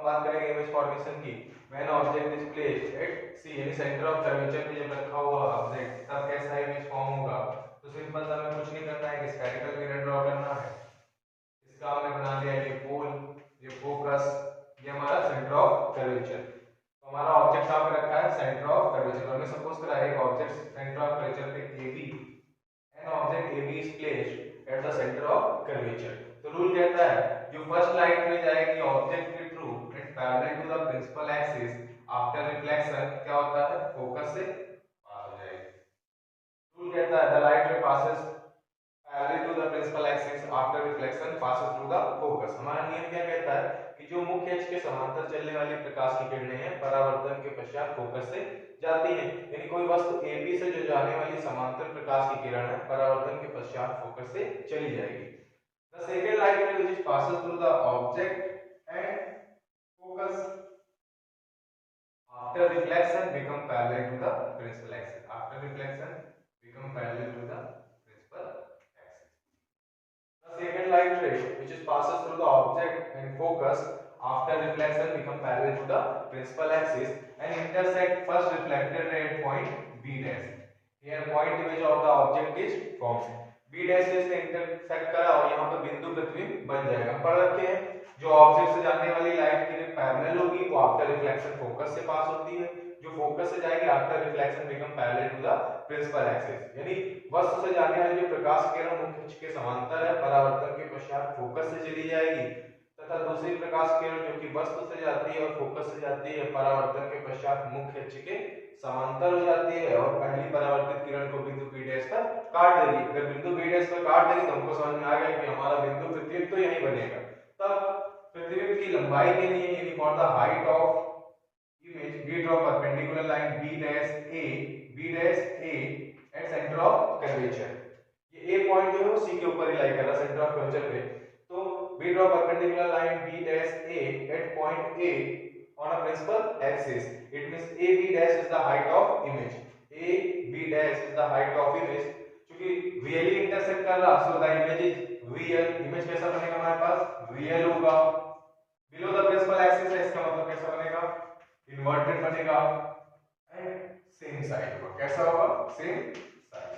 हम बात करेंगे इमेज फॉर्मेशन की। When object is placed at c यानी सेंटर ऑफ कर्वेचर पे जब रखा हुआ ऑब्जेक्ट तब कैसा इमेज फॉर्म होगा। तो सिंपल सा हमें कुछ नहीं करना है, स्फेरिकल मिरर ड्रॉ करना है। इसका हमने बना लिया ये पोल, ये फोकस, ये हमारा सेंटर ऑफ कर्वेचर। तो हमारा ऑब्जेक्ट कहां पे रखा है, सेंटर ऑफ कर्वेचर। हमने सपोज करा है एक ऑब्जेक्ट सेंटर ऑफ कर्वेचर पे AB, an object AB is placed at the centre of curvature. तो रूल कहता है जो फर्स्ट लाइट में जाएगी ऑब्जेक्ट के through and parallel to the principal axis after reflection क्या होता है, फोकस से पास हो जाएगी। रूल कहता है the light ray passes parallel to the principal axis after reflection passes through the focus. हमारा नियम क्या कहता है कि जो मुख्य अक्ष के समांतर चलने वाली प्रकाश की किरणें हैं परावर्तन के पश्चात फोकस से जाती हैं। यानी कोई वस्तु AB से जो जाने वाली समांतर प्रकाश की किरण है परावर्तन के पश्चात फोकस से चली जाएगी। द सेकंड लाइट रे which passes through the object and focus after reflection become parallel to the principal axis. After reflection become parallel to the principal axis. The second light ray which is passes through the object and focus after reflection become parallel to the principal axis and intersect first reflected ray at point B dash. Here point image of the object is formed. B dash से इसने intersect करा और यहाँ पे बिंदु प्रतिबिंब बन जाएगा। पढ़ रखे हैं जो ऑब्जेक्ट से जाने वाली लाइट की रे पैरेलल होगी वो आफ्टर रिफ्लेक्शन फोकस से पास होती है, जो फोकस से जाएगी after reflection become parallel to the principal axis. यानी वस्तु से जाने वाली जो प्रकाश किरण मुख्य अक्ष के समांतर है परावर्तन के पश्चात फोकस से चली जाएगी तथा दूसरी प्रकाश किरण जो कि वस्तु से जाती है और फोकस से जाती है परावर्तन के पश्चात मुख्य अक्ष के समांतर हो जाती है और पहली परावर्तित किरण को बिंदु P डैश पर काट देगी। अगर बिंदु P डैश पर काट देगी तो हमको समझ में आ गया कि हमारा बिंदु प्रतिबिंब तो यही बनेगा। तब प्रतिबिंब की लंबाई के लिए यानी for the height of image we draw perpendicular line B dash A at centre of curvature. ये A पॉइंट जो है वो C के ऊपर ही लाई कर रहा है सेंटर ऑफ कर्वेचर पे। तो we draw perpendicular line B dash A at point A on a principal axis. It means AB dash is the height of image. AB dash is the height of image. क्योंकि VL intersect कर रहा so the image is VL. Image कैसा बनेगा हमारे पास VL होगा। Below the principal axis है इसका मतलब कैसा बनेगा, inverted बनेगा and same side होगा। कैसा होगा, same side।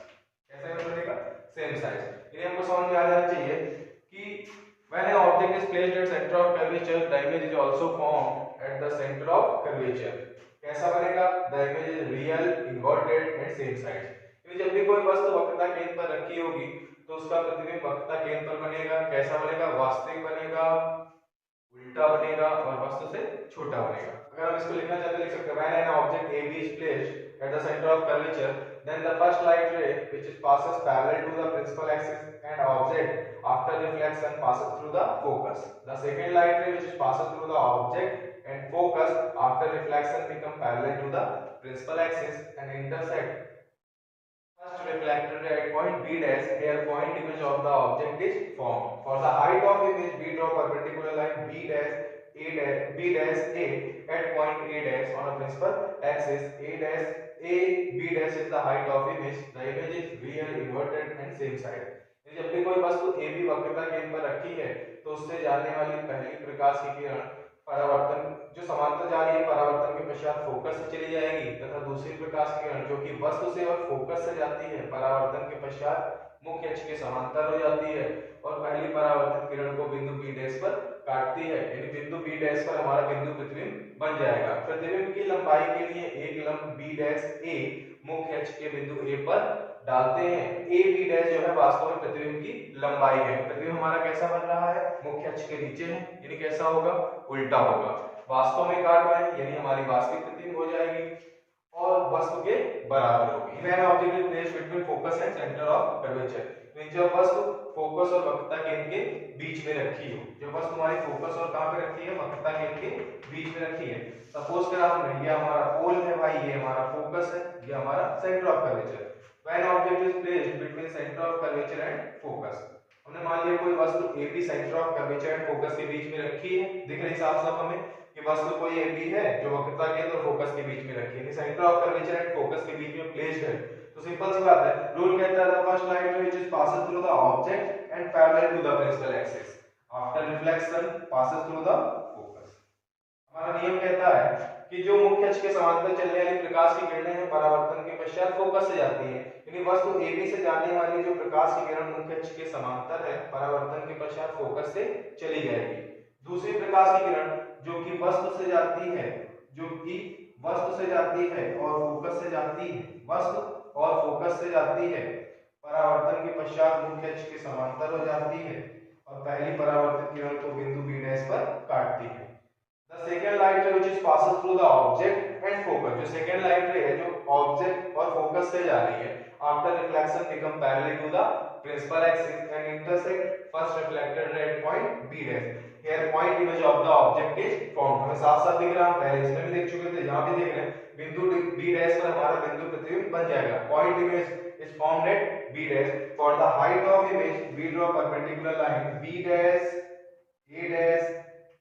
कैसा इमेज बनेगा, same side। इन्हें हमको समझ में आ जाना चाहिए कि when an object is placed at center of curvature the image is also formed at the center of curvature। कैसा बनेगा, the image is real, inverted and same side। यानी जब भी कोई वस्तु वक्रता केंद्र पर रखी होगी तो उसका प्रतिबिंब वक्रता केंद्र पर बनेगा। कैसा बनेगा, वास्तविक बनेगा, उल्टा बनेगा और वस्तु से छोटा बनेगा। अगर हम इसको लिखना चाहते हैं लिख सकते हैं when an object AB is placed at the center of curvature then the first light ray which is passes parallel to the principal axis and object after reflection passes through the focus. The second light ray which is passes through the object and focus after reflection become parallel to the principal axis and intersect first reflected ray at point B dash where point image of the object is formed. For the height of image we draw perpendicular line B dash A at point A dash on a principal axis. B dash is the height of image. The image is real, inverted and same side. जब भी कोई वस्तु AB वक्रता केंद्र पर रखी है तो उससे जाने वाली पहली प्रकाश की किरण परावर्तन जो समांतर जा रही है परावर्तन के पश्चात फोकस से चली जाएगी तथा दूसरी प्रकाश की किरण जो कि वस्तु से और फोकस से जाती है परावर्तन के पश्चात मुख्य अक्ष के समांतर हो जाती है और पहली परावर्तित किरण को बिंदु B डैश पर काटती है। यानी बिंदु B डैश पर हमारा बिंदु प्रतिबिंब बन जाएगा। प्रतिबिंब की लंबाई के लिए एक लंब B डैश A मुख्य अक्ष के बिंदु A पर डालते हैं। A B डैश जो है वास्तव में प्रतिबिंब की लंबाई है। प्रतिबिंब हमारा कैसा बन रहा है, मुख्य अक्ष के नीचे है यानी कैसा होगा, उल्टा होगा। वास्तव में काट रहे हैं यानी हमारी वास्तविक प्रतिबिंब हो जाएगी और वस्तु के बराबर होगी। When object is placed between focus and center of curvature, जब वस्तु फोकस और वक्रता केंद्र के बीच में रखी हो, जब वस्तु हमारी फोकस और कहां पे रखी है, वक्रता केंद्र के बीच में रखी है। सपोज करा हमने ये हमारा पोल है भाई, ये हमारा फोकस है, ये हमारा centre of curvature. When object is placed between center of curvature and focus, हमने मान लिया कोई वस्तु AB centre of curvature and focus के बीच में रखी है। दिख रही साफ साफ हमें कि वस्तु कोई AB है जो वक्रता केंद्र और फोकस के बीच में रखी है, centre of curvature and focus के बीच में प्लेस्ड है। तो सिंपल सी बात है, रूल कहता है the first light which is passes through the object and parallel to the principal axis after reflection passes through the हमारा नियम कहता है कि जो मुख्य अक्ष के समांतर चलने वाली प्रकाश की किरणें हैं परावर्तन के पश्चात फोकस से जाती हैं, यानी वस्तु AB से जाने वाली जो प्रकाश की किरण मुख्य अक्ष के समांतर है परावर्तन के पश्चात फोकस से चली जाएगी। दूसरी प्रकाश की किरण जो कि वस्तु से जाती है और फोकस से जाती है, वस्तु और फोकस से जाती है, परावर्तन के पश्चात मुख्य अक्ष के समांतर हो जाती है और पहली परावर्तित किरण को बिंदु B' पर काटती है। The second light ray which is passes through the object and focus, जो second light ray है जो ऑब्जेक्ट और फोकस से जा रही है, after reflection become parallel to the principal axis and intersect first reflected ray at point B'. Here point image of the object is formed. हमें साफ-साफ दिख रहा है, पहले इसमें भी देख चुके थे, यहाँ भी देख रहे हैं, बिंदु B' पर हमारा बिंदु प्रतिबिंब बन जाएगा। Point image is formed at B'. For the height of image, we draw perpendicular line B' A'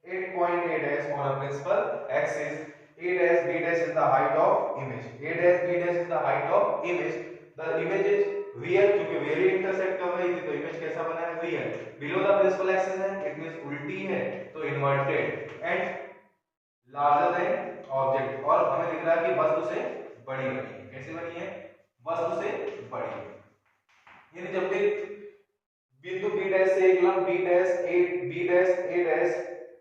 at point A' on a principal axis. B' is the height of image. B' is the height of image. The image is VL, क्योंकि very intersect कर रही थी तो image कैसा बना है VL. Below the principal axis है, it means उल्टी है तो inverted and larger than object, और हमें दिख रहा है कि वस्तु से बड़ी बनी है। कैसे बनी है? वस्तु से बड़ी। यानी जब भी बिंदु B' से एक लंब B'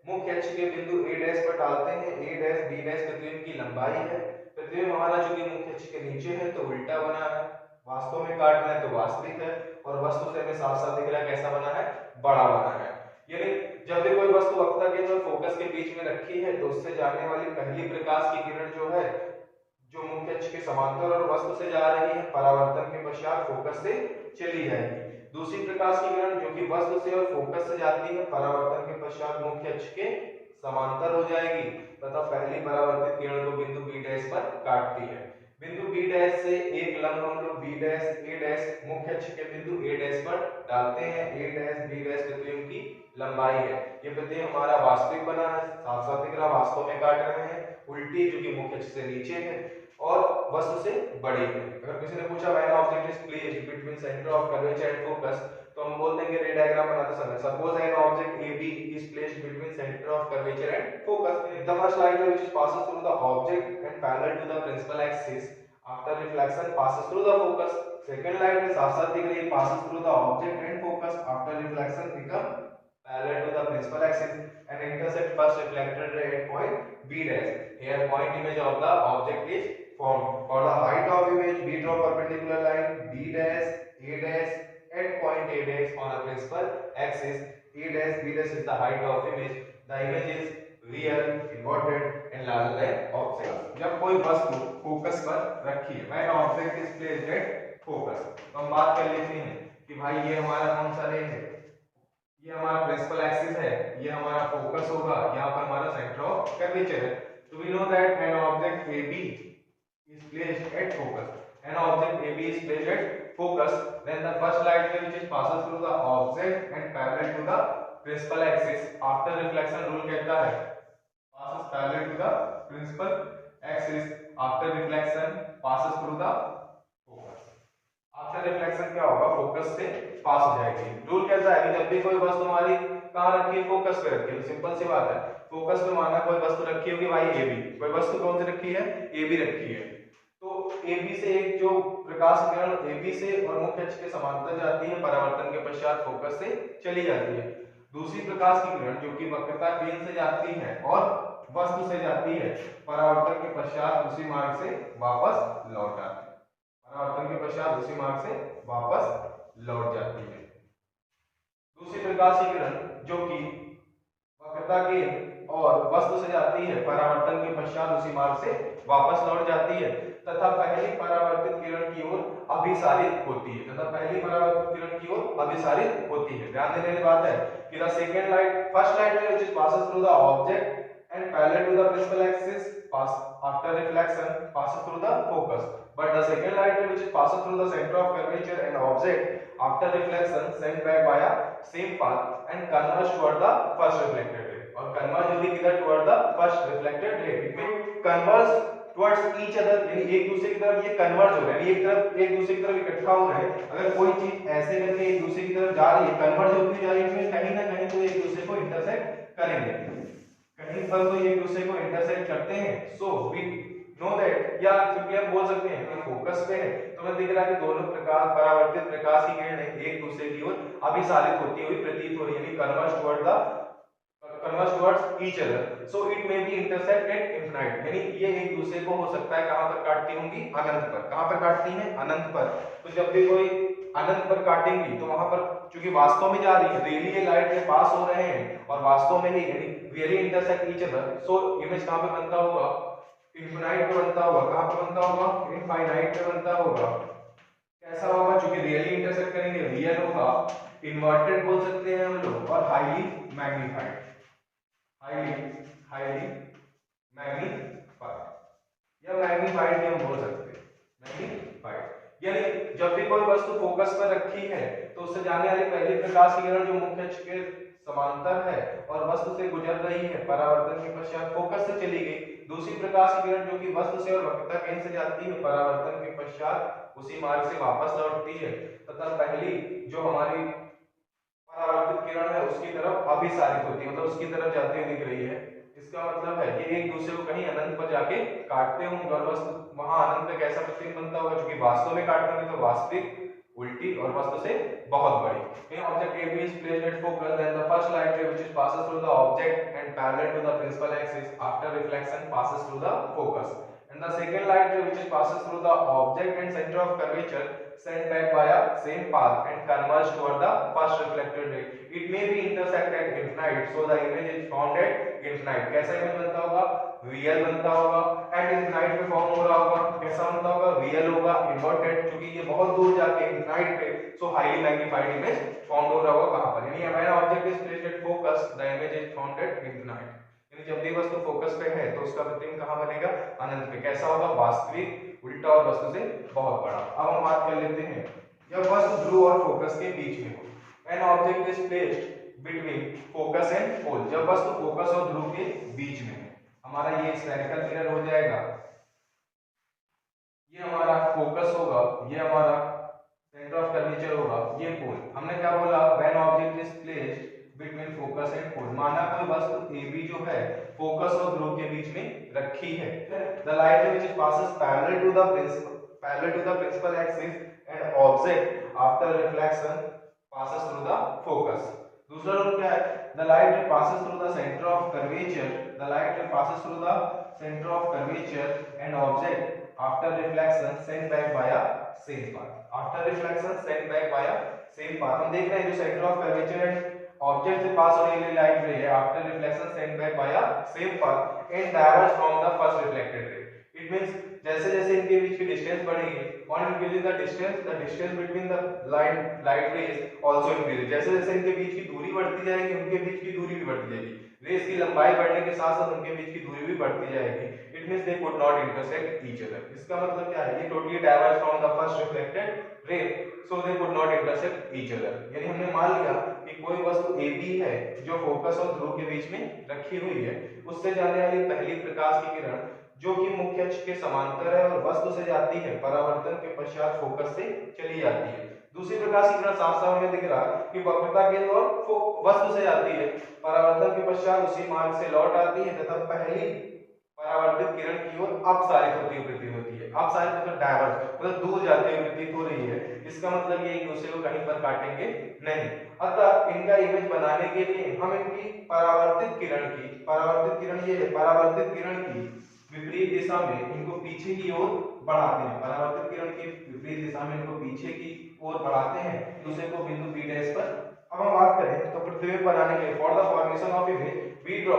मुख्य अक्ष के बिंदु A' पर डालते हैं, B' प्रतिबिंब की लंबाई है, प्रतिबिंब हमारा जो कि मुख्य अक्ष के नीचे है तो उल्टा बना है, वास्तव में काटना है तो वास्तविक है, और वस्तु से हमें साफ साफ दिख रहा है कैसा बना है, बड़ा बना है। यानी जब भी कोई वस्तु वक्ता के और फोकस के बीच में रखी है तो उससे जाने वाली पहली प्रकाश की किरण जो है जो मुख्य अक्ष के समांतर और वस्तु से जा रही है परावर्तन के पश्चात फोकस से चली जाएगी। दूसरी प्रकाश की किरण जो कि वस्तु से और फोकस से जाती है परावर्तन के पश्चात मुख्य अक्ष के समांतर हो जाएगी तथा पहली परावर्तित किरण को बिंदु B' पर काटती है। बिंदु B' से एक लंब हम लोग A' मुख्य अक्ष के बिंदु A' पर डालते हैं, B' प्रतिबिंब की लंबाई है। ये प्रतिबिंब हमारा वास्तविक बना है, साफ साफ दिख रहा, वास्तव में काट रहे हैं, उल्टी जो कि मुख्य अक्ष से नीचे है और वस्तु से बड़ी है। अगर किसी ने पूछा when object is placed between centre of curvature and focus, तो हम बोल देंगे रे डायग्राम बनाते समय suppose an object AB is placed between centre of curvature and focus. The first light which is passes through the object and parallel to the principal axis after reflection passes through the focus. Second light में साफ-साफ दिख रही है passes through the object and focus after reflection become parallel to the principal axis and intersect first reflected ray at point B'. Here point image of the object is formed. For the height of image, we draw perpendicular line B' A' at point A' on a principal axis. B' is the height of image. The image is real, inverted and larger than object. जब कोई वस्तु focus पर रखी है, when object is placed at focus, तो हम बात कर लेते हैं कि भाई ये हमारा कौन सा रे है, ये हमारा प्रिंसिपल एक्सिस है, ये हमारा फोकस होगा, यहाँ पर हमारा सेंटर ऑफ कर्वेचर है। तो we know that an object AB is placed at focus. An object AB is placed at focus. Then the first light ray which passes through the object and parallel to the principal axis after reflection rule कहता है passes parallel to the principal axis after reflection passes through the focus. After reflection क्या होगा, focus से पास हो जाएगी। Rule कहता है कि जब भी कोई वस्तु हमारी कहां रखी है, फोकस पे रखी है, तो सिंपल सी बात है फोकस पे माना कोई वस्तु रखी होगी भाई AB, कोई वस्तु कौन सी रखी है, AB रखी है, तो AB से एक जो प्रकाश किरण AB से और मुख्य अक्ष के समांतर जाती है परावर्तन के पश्चात फोकस से चली जाती है। दूसरी प्रकाश की किरण जो कि वक्रता केंद्र से जाती है और वस्तु से जाती है परावर्तन के पश्चात उसी मार्ग से वापस लौट आती है, परावर्तन के पश्चात उसी मार्ग से वापस लौट जाती है। दूसरी प्रकाश की किरण जो कि वक्रता केंद्र और वस्तु से जाती है परावर्तन के पश्चात उसी मार्ग से वापस लौट जाती है तथा पहली परावर्तित किरण की ओर अभिसारित होती है, ध्यान देने वाली बात है कि the second light first light which is passes through the object and parallel to the principal axis pass after reflection passes through the focus, but the second light ray which is passes through the center of curvature and object after reflection sent back via same path and converge toward the first reflected ray, और converge होगी किधर, toward the first reflected ray, में converge towards each other, यानी एक दूसरे की तरफ ये converge हो रहे हैं, एक दूसरे की तरफ इकट्ठा हो रहे हैं। अगर कोई चीज ऐसे करके एक दूसरे की तरफ जा रही है, converge होती जा रही है, कहीं ना कहीं तो एक दूसरे को इंटरसेक्ट करेंगे, कहीं पर तो ये एक दूसरे को इंटरसेक्ट करते हैं, सो वी नो दैट, या सिंपली हम बोल सकते हैं कि फोकस पे है तो हमें दिख रहा है कि दोनों प्रकाश परावर्तित प्रकाश की किरणें एक दूसरे की ओर अभिसारित होती हुई प्रतीत हो रही है, यानी converge towards each other, so it may be intersect at infinite, यानी ये एक दूसरे को हो सकता है कहां पर काटती होंगी, अनंत पर। कहां पर काटती हैं, अनंत पर। तो जब भी कोई अनंत पर काटेंगी तो वहां पर चूंकि वास्तव में जा रही है, रियली ये लाइट के पास हो रहे हैं और वास्तव में ही यानी very intersect each other, so image कहां पे बनता होगा, इनफिनाइट पे बनता होगा। कहां पे बनता होगा, इनफाइनाइट पे बनता होगा। कैसा होगा, चूंकि रियली इंटरसेक्ट करेंगे रियल होगा, इन्वर्टेड बोल सकते हैं हम लोग, और highly magnified, highly highly magnified, या मैग्नीफाइड भी हम बोल सकते हैं, मैग्नीफाइड। यानी जब भी कोई वस्तु फोकस पर रखी है तो उससे जाने वाली पहली प्रकाश की किरण जो मुख्य अक्ष के समांतर है और वस्तु से गुजर रही है, परावर्तन के पश्चात फोकस से चली गई। दूसरी प्रकाश की किरण जो कि वस्तु से और वक्रता केंद्र से जाती है, परावर्तन के पश्चात उसी मार्ग से वापस लौटती है तथा पहली जो हमारी परावर्तित किरण है उसकी तरफ अभिसारित होती है, मतलब उसकी तरफ जाती हुई दिख रही है। इसका मतलब है ये एक दूसरे को कहीं अनंत पर जाके काटते होंगे और वस्तु वहां अनंत पे कैसा प्रतिबिंब बनता होगा, क्योंकि वास्तव में काटेंगे तो वास्तविक उल्टी और वस्तु से बहुत बड़ी। In object AB is placed at focus, then the first light ray which is passes through the object and parallel to the principal axis after reflection passes through the focus, and the second light ray which is passes through the object and center of curvature sent back via same path and converge toward the first reflected ray. It may be intersect at infinite, so the image is found at infinite. कैसा image बनता होगा, VL बनता होगा। Eight infinite पे form हो रहा होगा, कैसा बनता होगा, VL होगा इन्वर्टेड, क्योंकि ये बहुत दूर जाके इनफिनाइट पे, सो हाईली मैग्नीफाइड इमेज फाउंड हो रहा होगा कहां पर, यानी when object is placed at focus the image is found at infinite, यानी जब भी वस्तु फोकस पे है तो उसका प्रतिबिंब कहां बनेगा, अनंत पे। कैसा होगा, वास्तविक, उल्टा और वस्तु से बहुत बड़ा। अब हम बात कर लेते हैं जब वस्तु ध्रुव और फोकस के बीच में हो, when object is placed between focus and pole, जब वस्तु फोकस और ध्रुव के बीच में है, हमारा ये स्फेरिकल मिरर हो जाएगा, ये हमारा फोकस होगा, ये हमारा सेंटर ऑफ कर्वेचर होगा, ये पोल। हमने क्या बोला, when object is placed between focus and pole, माना कोई वस्तु AB जो है फोकस और ध्रुव के बीच में रखी है। The light which passes parallel to the principal axis and object after reflection passes through the focus। दूसरा रूल क्या है, the light passes through the center of curvature, the light passes through the center of curvature and object after reflection sent back via same path, after reflection sent back via same path। हम देख रहे हैं जो center of curvature and object से पास होने वाली light रे है, after reflection sent back via same path and diverge from the first reflected ray। It means जैसे जैसे इनके बीच की डिस्टेंस बढ़ेगी, on increasing the distance between the light rays also increases। जैसे जैसे इनके बीच की दूरी बढ़ती जाएगी उनके बीच की दूरी भी बढ़ती जाएगी, रेस की लंबाई बढ़ने के साथ साथ उनके बीच की दूरी भी बढ़ती जाएगी। It means they could not intersect each other। इसका मतलब क्या है, ये totally diverge from the first reflected ray, so they could not intersect each other। यानी हमने मान लिया कि कोई वस्तु AB है जो फोकस और ध्रुव के बीच में रखी हुई है, उससे जाने वाली पहली प्रकाश की किरण जो कि मुख्य अक्ष के समांतर है और वस्तु से जाती है, परावर्तन के पश्चात फोकस से चली जाती है। दूसरी प्रकाश की किरण साफ साफ हमें दिख रहा है कि वक्रता केंद्र और वस्तु से जाती है, परावर्तन के पश्चात उसी मार्ग से लौट आती है तथा पहली परावर्तित किरण की ओर अपसारित होती हुई प्रतीत होती है। अपसारित मतलब डाइवर्ज, मतलब दूर जाते हुए प्रतीत हो रही है। इसका मतलब ये एक दूसरे को कहीं पर काटेंगे नहीं। अतः इनका इमेज बनाने के लिए हम इनकी परावर्तित किरण ये है, परावर्तित किरण की विपरीत दिशा में इनको पीछे की ओर बढ़ाते हैं, परावर्तित किरण की विपरीत दिशा में इनको पीछे की ओर बढ़ाते हैं, दूसरे को बिंदु B डैश पर। अब हम बात करें तो प्रतिबिंब बनाने के लिए for the formation of image we draw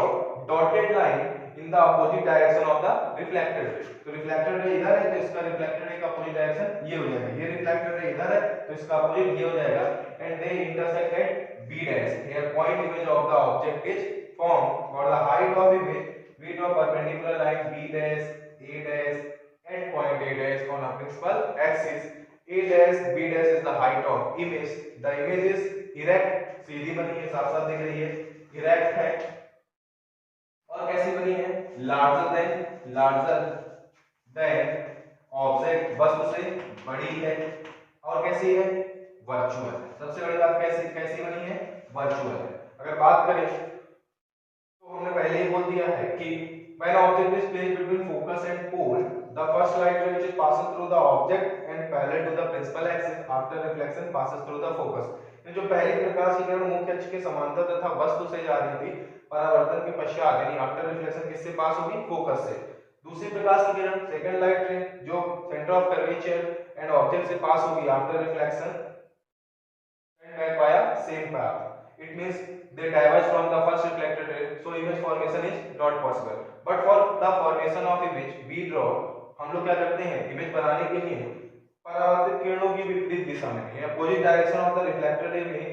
dotted line in the opposite direction of the reflected ray. तो रिफ्लेक्टेड रे इधर है तो इसका रिफ्लेक्टेड रे का अपोजिट डायरेक्शन ये हो जाएगा, ये रिफ्लेक्टेड रे इधर है तो इसका अपोजिट ये हो जाएगा, and they intersect eight B dash. Here point image of the object is form for the height of image we draw perpendicular line B dash A dash at point A dash on a principal axis। A dash B dash is the height of image। The image is erect, सीधी बनी है, साफ साफ दिख रही है, erect है। और कैसी बनी है, larger than object, वस्तु से बड़ी है। और कैसी है, वर्चुअल। सबसे बड़ी बात कैसी बनी है, वर्चुअल है। अगर बात करें तो हमने पहले ही बोल दिया है कि when object is placed between focus and pole, the first light ray which is passes through the object and parallel to the principal axis after reflection passes through the focus. जो पहली प्रकाश की किरण मुख्य अक्ष के समांतर तथा वस्तु से जा रही थी, परावर्तन के पश्चात यानी आफ्टर रिफ्लेक्शन किससे पास होगी? फोकस से। दूसरी प्रकाश की किरण सेकंड लाइट रे जो centre of curvature and object से पास होगी after reflection and back via same path. It means they diverge from the first reflected ray, so image formation is not possible. But for the formation of image, we draw. हम लोग क्या करते हैं? Image बनाने के लिए परावर्तित किरणों की विपरीत दिशा में या opposite direction of the reflected ray में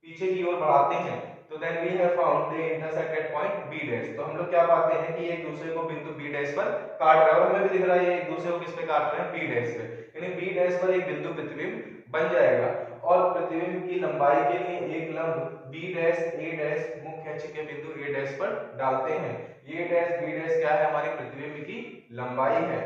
पीछे की ओर बढ़ाते हैं, तो then we have found they intersect at point B dash. तो हम लोग क्या पाते हैं कि एक दूसरे को बिंदु बी डैश पर काट रहे हैं और हमें भी दिख रहा है एक दूसरे को किस पे काट रहे हैं? बी डैश पे। यानी बी डैश पर एक बिंदु प्रतिबिंब बन जाएगा और प्रतिबिंब की लंबाई के लिए एक लंब बी डैश ए डैश मुख्य अक्ष के बिंदु ए डैश पर डालते हैं। ये डैश बी डैश क्या है? हमारी प्रतिबिंब की लंबाई है,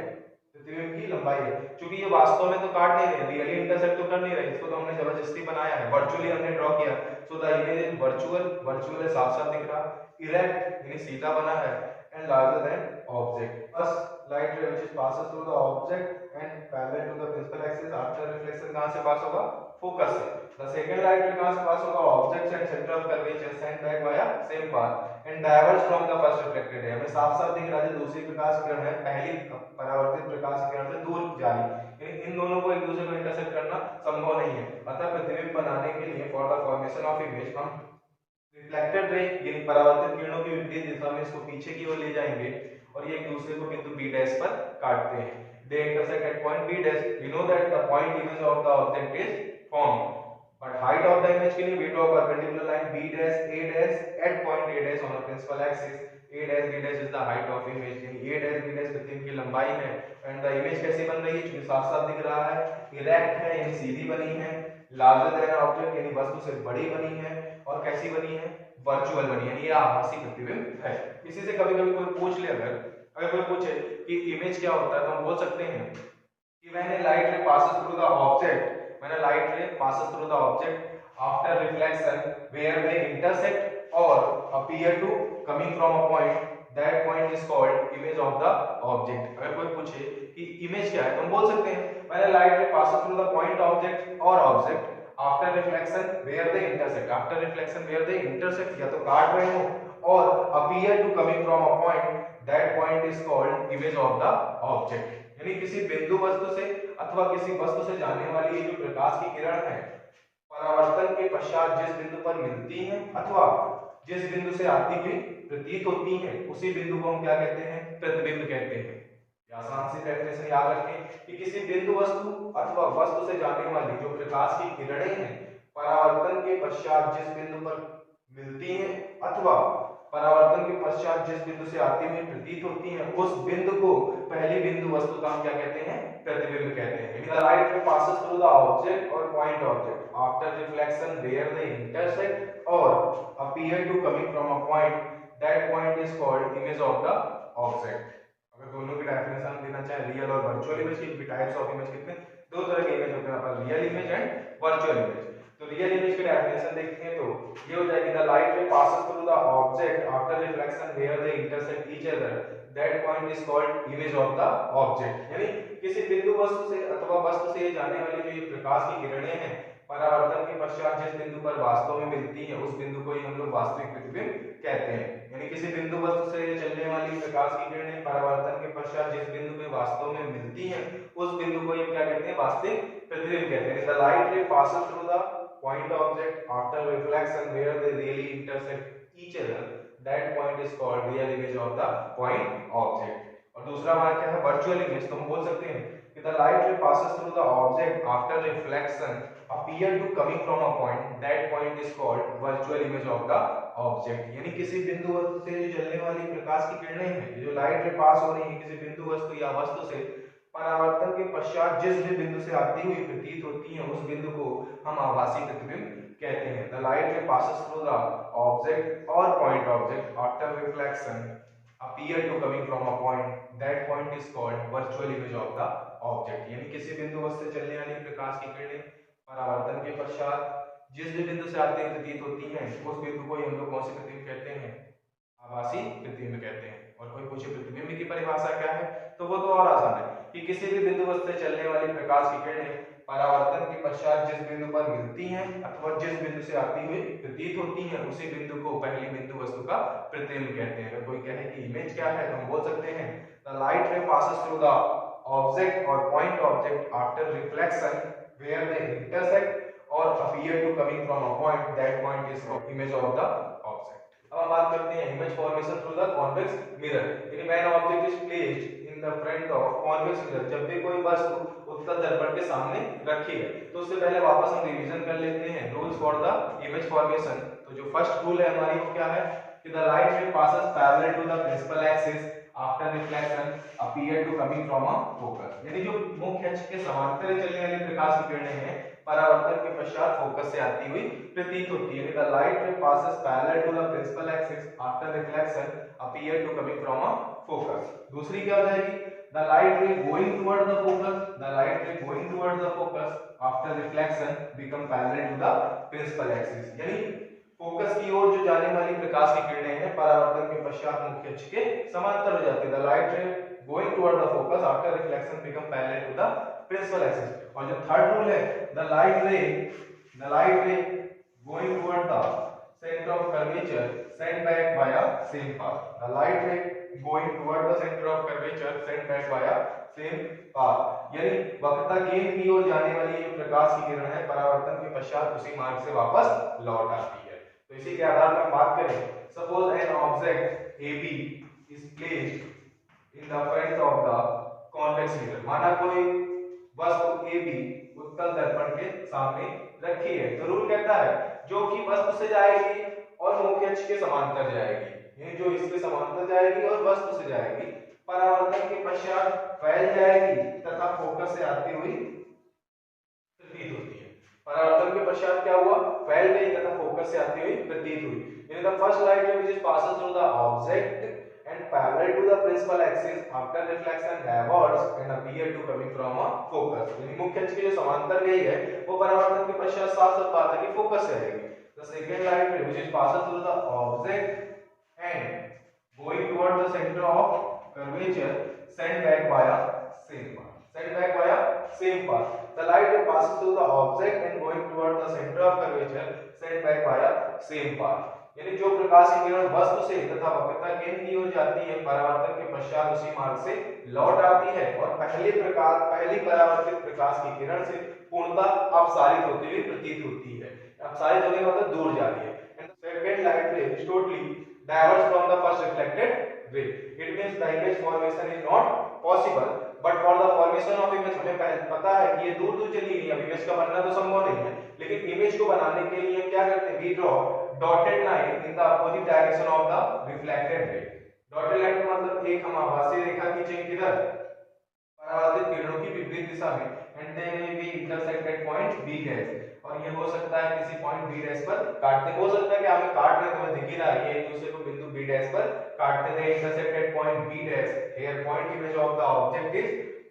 प्रतिबिंब की लंबाई है। क्योंकि ये वास्तव में तो काट नहीं रहे, रियली इंटरसेक्ट तो कर नहीं रहे, इसको तो हमने जबरदस्ती बनाया है, वर्चुअली हमने ड्रॉ किया। So the image is virtual, virtual है साफ साफ दिख रहा, इरेक्ट यानी सीधा बना है and larger than object. First light ray which is passes through the object and parallel to the principal axis after reflection कहां से पास होगा? फोकस से। the second light ray कहां से पास होगा? object and center of curvature sent back via same path and diverge from the first reflected ray। हमें साफ साफ दिख रहा है दूसरी प्रकाश किरण है पहली परावर्तित प्रकाश किरण से दूर जा रही, इन दोनों को एक दूसरे को इंटरसेक्ट करना संभव नहीं है। अतः प्रतिबिंब बनाने के लिए for the formation of image हम रिफ्लेक्टेड रे यानी परावर्तित किरणों की विपरीत दिशा में इसको पीछे की ओर ले जाएंगे और ये एक दूसरे को बिंदु बी डैश पर काटते हैं। They intersect at point B dash. We know that the point image of the object is formed, but height of the image के लिए we draw perpendicular line B dash A dash at point A dash on the principal axis. A dash B dash is the height of image, यानी A dash B dash प्रतिबिंब की लंबाई है। And the image कैसे बन रही है? क्योंकि साफ साफ दिख रहा है, इरेक्ट है यानी सीधी बनी है, लार्जर देन ऑब्जेक्ट यानी वस्तु से बड़ी बनी है, और कैसी बनी है? वर्चुअल बनी, यानी ये आभासी प्रतिबिंब है। इसी से कभी कभी कोई पूछ ले, अगर कोई पूछे कि इमेज क्या होता है, तो हम बोल सकते हैं कि when a light ray passes through the object, when a light ray passes through the object after reflection where they intersect और appear to coming from a point, that point is called image of the object. अगर कोई पूछे कि image क्या है, तो हम बोल सकते हैं when a light ray passes through the point object और object after reflection where they intersect, after reflection where they intersect या तो काट रहे हो और appear to coming from a point, that point is called image of the object। यानी किसी बिंदु वस्तु से अथवा किसी वस्तु से जाने वाली जो प्रकाश की किरण है परावर्तन के पश्चात जिस बिंदु पर मिलती है अथवा जिस बिंदु से आती हुई प्रतीत होती है उसी बिंदु को हम क्या कहते हैं? प्रतिबिंब कहते हैं। आसान सी डेफिनेशन याद रखें कि किसी बिंदु वस्तु अथवा वस्तु से जाने वाली जो प्रकाश की किरणें हैं परावर्तन के पश्चात जिस बिंदु पर मिलती हैं अथवा परावर्तन के पश्चात जिस बिंदु से आती हुई प्रतीत होती हैं उस बिंदु को पहली बिंदु वस्तु का हम क्या कहते हैं? प्रतिबिंब कहते हैं। The light ray passes through the object or point object after reflection where they intersect or appear to coming from a point, that point is called image of the object। अगर दोनों की डेफिनेशन देना चाहे real और virtual image की, types of image कितने? दो तरह के इमेज होते हैं पर real image and virtual image. तो रियल इमेज की डेफिनेशन देखते हैं तो ये हो जाएगी the light ray passes through the object after reflection where they intersect each other, that point is called image of the object. यानी किसी बिंदु वस्तु से अथवा वस्तु से जाने वाली जो ये प्रकाश की किरणें हैं परावर्तन के पश्चात जिस बिंदु पर वास्तव में मिलती है उस बिंदु को ही हम लोग वास्तविक प्रतिबिंब कहते हैं। यानी किसी बिंदु वस्तु से चलने वाली प्रकाश की किरणें परावर्तन के पश्चात जिस बिंदु पे वास्तव में मिलती हैं उस बिंदु को हम क्या कहते हैं? वास्तविक प्रतिबिंब कहते हैं। The light ray passes through the point object after reflection where they really intersect each other, that point is called real image of the point object. और दूसरा हमारा क्या है? Virtual image. तो हम बोल सकते हैं कि the light ray passes through the object after reflection appear to coming from a point, that point is called virtual image of the object। यानी किसी बिंदु वस्तु से जो चलने वाली प्रकाश की किरणें हैं जो लाइट रे पास हो रही है किसी बिंदु वस्तु या वस्तु से परावर्तन के पश्चात जिस भी बिंदु से आती हुई प्रतीत होती है उस बिंदु को हम आभासी प्रतिबिंब कहते हैं। The light ray passes through the object और point object after reflection appear to coming from a point, that point is called virtual image of the object। यानी किसी बिंदु वस्तु से चलने वाली प्रकाश की किरणें परावर्तन के पश्चात जिस भी बिंदु से आते प्रतीत होती हैं उस बिंदु को हम लोग कौन सी प्रतिबिंब कहते हैं? आभासी प्रतिबिंब कहते हैं। और कोई पूछे प्रतिबिंब की परिभाषा क्या है, तो वो तो और आसान है कि किसी भी बिंदु वस्तु से चलने वाली प्रकाश की किरणें परावर्तन के पश्चात जिस बिंदु पर गिरती हैं अथवा जिस बिंदु से आती हुई प्रतीत होती हैं उसी बिंदु को पहली बिंदु वस्तु का प्रतिबिंब कहते हैं। अगर कोई कहे कि इमेज क्या है तो हम बोल सकते हैं the light ray passes through the object और point object after reflection where they intersect or appear to coming from a point, that point is called image of the object. अब हम बात करते हैं image formation through the convex mirror. यानी when object is placed in the front of convex mirror, जब भी कोई वस्तु उत्तल दर्पण के सामने रखी है तो उससे पहले वापस हम रिवीजन कर लेते हैं rules for the image formation. तो जो फर्स्ट रूल है हमारी वो क्या है कि the light ray passes parallel to the principal axis after reflection appear to coming from a focus. यानी जो मुख्य अक्ष के समांतर चलने वाली प्रकाश की किरणें हैं परावर्तन के पश्चात फोकस से आती हुई प्रतीत होती है। The light ray passes parallel to the principal axis after reflection appear to coming from a focus. दूसरी क्या हो जाएगी the light ray going toward the focus, the light ray going toward the focus after reflection become parallel to the principal axis. यानी focus की ओर जो जाने वाली प्रकाश की किरणें हैं परावर्तन के पश्चात मुख्य अक्ष के समांतर हो जाती है। The light ray going toward the focus after reflection become parallel to the principal axis. और जो थर्ड रूल है the light ray going toward the centre of curvature sent back via same path. The light ray going toward the centre of curvature sent back via same path. यानी वक्रता केंद्र की ओर जाने वाली जो प्रकाश की किरण है परावर्तन के पश्चात उसी मार्ग से वापस लौट आती है। तो इसी के आधार पर बात करें suppose an object AB is placed in the front of the convex mirror. माना कोई वस्तु AB उत्तल दर्पण के सामने रखी है तो रूल कहता है जो कि वस्तु से जाएगी और मुख्य अक्ष के समांतर जाएगी, यानी जो इसके समांतर जाएगी और वस्तु से जाएगी परावर्तन के पश्चात फैल जाएगी तथा फोकस से आती हुई प्रतीत होती है। परावर्तन के पश्चात क्या हुआ फैल गई तथा फोकस से आती हुई प्रतीत हुई। यानी द फर्स्ट लाइट रे which passes through the object and parallel to the principal axis after reflection diverges and appear to coming from a focus। यानी मुख्य अक्ष के जो समांतर गई है वो परावर्तन के पश्चात साफ साफ बात है कि फोकस से आएगी। द सेकंड लाइट रे which passes through the object and going toward the center of curvature sent back via same path, sent back via same path। The light ray passes through the object and going toward the center of curvature sent back via same path। यानी जो प्रकाश की किरण वस्तु से तथा वक्रता केंद्र की ओर जाती है परावर्तन के पश्चात उसी मार्ग से लौट आती है और पहली परावर्तित प्रकाश की किरण से पूर्णतः अपसारित होती हुई प्रतीत होती है। अपसारित होने का मतलब दूर जा रही है। एंड सेकंड लाइट रे totally diverge from the first reflected ray. It means the image formation is not possible but for the formation of image. हमें पता है कि ये दूर दूर चली गई, अब इमेज का बनना तो संभव नहीं है, लेकिन इमेज को बनाने के लिए क्या करते हैं we draw dotted line in the opposite direction of the reflected ray. Dotted line का मतलब एक हम आभासी रेखा खींचेंगे किधर परावर्तित किरणों की विपरीत दिशा में and they may be intersect at point B dash. और ये हो सकता है किसी पॉइंट B डैश पर काटते, हो सकता है कि हमें काट रहे तो हमें दिख ही रहा है एक दूसरे को बिंदु B डैश पर काटते हैं। Intersect at point B dash here point image of the object is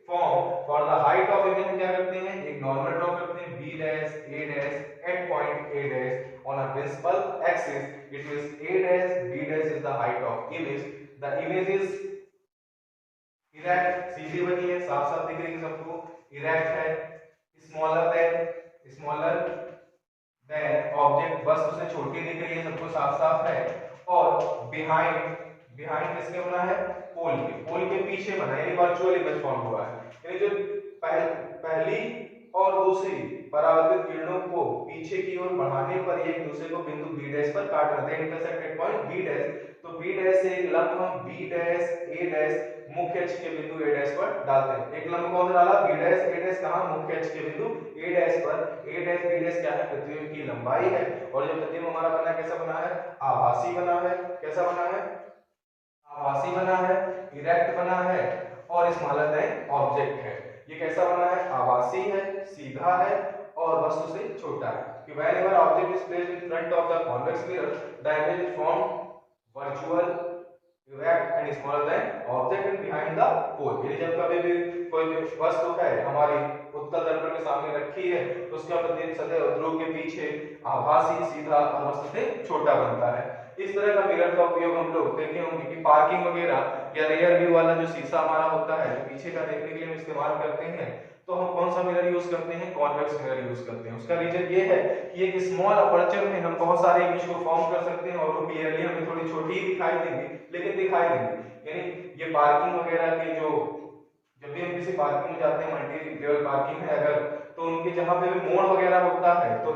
form. For the height of image हम क्या करते हैं एक नॉर्मल ड्रॉ करते हैं B dash A dash at point A dash on a principal axis. It means A dash B dash is the height of image. The image is erect, सीधी बनी है, साफ साफ दिख रही है सबको, इरेक्ट है, स्मॉलर देन ऑब्जेक्ट वस्तु से छोटी दिख रही है, सबको साफ साफ है। और बिहाइंड किसके बना है पोल के पीछे बना है, यानी वर्चुअल इमेज फॉर्म हुआ है। यानी जो पहली और दूसरी परावर्तित किरणों को पीछे की ओर बढ़ाने पर ये एक दूसरे को बिंदु B डैश पर काट रहे हैं, intersect at point B dash. तो B डैश से एक लंब हम B डैश A डैश मुख्य अक्ष के बिंदु A डैश पर डालते हैं। एक लंब कौन सा डाला B डैश A डैश, कहां मुख्य अक्ष के बिंदु A डैश पर। A डैश B डैश क्या है प्रतिबिंब की लंबाई है। और जो प्रतिबिंब हमारा बना है कैसा बना है आभासी बना है। कैसा बना है आभासी बना है, इरेक्ट बना है और स्मॉलर देन ऑब्जेक्ट है। ये कैसा बना है आभासी है, सीधा है और वस्तु से छोटा है। कि whenever object is placed in front of the convex mirror the image is formed virtual, erect and smaller than object and behind the pole। यानी जब कभी भी कोई वस्तु है हमारी उत्तल दर्पण के सामने रखी है तो उसका प्रतिबिंब सदैव ध्रुव के पीछे आभासी, सीधा और वस्तु से छोटा बनता है। इस तरह का मिरर का उपयोग हम लोग देखे होंगे कि पार्किंग वगैरह या रियर व्यू वाला जो शीशा हमारा होता है पीछे का देखने के लिए हम इस्तेमाल करते हैं, तो हम कौन सा मिरर यूज करते हैं, कॉन्वेक्स मिरर यूज करते हैं। उसका रीजन ये है कि एक स्मॉल अपर्चर में हम बहुत सारे इमेज को फॉर्म कर सकते हैं और वो क्लियरली हमें थोड़ी छोटी ही दिखाई देंगी, लेकिन दिखाई देंगी। यानी ये पार्किंग वगैरह के जो, जब भी हम किसी पार्किंग में जाते हैं, मल्टी लेवल पार्किंग है अगर, तो उनके जहाँ पे भी मोड़ वगैरह होता है तो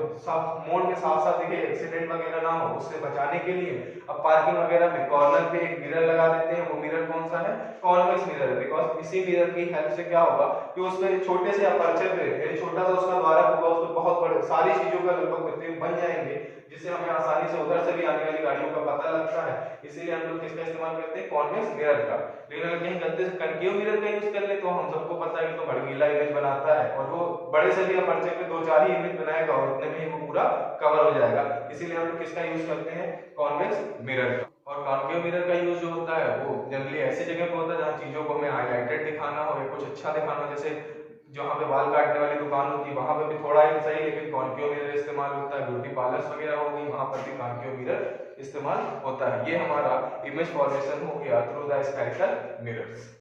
मोड़ के साथ साथ देखिए एक्सीडेंट वगैरह ना हो, उससे बचाने के लिए अब पार्किंग वगैरह में कॉर्नर पे एक मिरर लगा देते हैं। वो मिरर कौन सा है, कॉन्वेक्स मिरर है। बिकॉज इसी मिरर की हेल्प से क्या होगा कि उसमें छोटे से अपर्चर पे यानी छोटा सा उसका द्वारक होगा, उसमें बहुत बड़े सारी चीजों का लगभग प्रतिबिंब बन जाएंगे, जिससे हमें आसानी से उधर से भी आने वाली गाड़ियों का पता लगता है। इसीलिए हम लोग किसका इस्तेमाल करते हैं, कॉन्वेक्स मिरर का। लेकिन अगर कहीं गलती से कनकेव मिरर का यूज कर ले तो हम सबको पता है कि तो भड़कीला इमेज बनाता है और वो बड़े से भी अपर्चर पे 2-4 ही इमेज बनाएगा और उतने में ही वो पूरा कवर हो जाएगा। इसीलिए हम लोग किसका यूज करते हैं, कॉन्वेक्स मिरर का। और कॉन्केव मिरर का यूज जो होता है वो जनरली ऐसी जगह पे होता है जहाँ चीजों को हमें हाईलाइटेड दिखाना हो या कुछ अच्छा दिखाना हो, जैसे जहाँ पे बाल काटने वाली दुकान होती है वहां पे भी थोड़ा ही सही लेकिन कॉन्केव मिरर इस्तेमाल होता है। ब्यूटी पार्लर्स वगैरह हो गई वहां पर भी कॉन्केव मिरर इस्तेमाल होता है। ये हमारा इमेज फॉर्मेशन हो गया थ्रू द स्फेरिकल मिरर्स।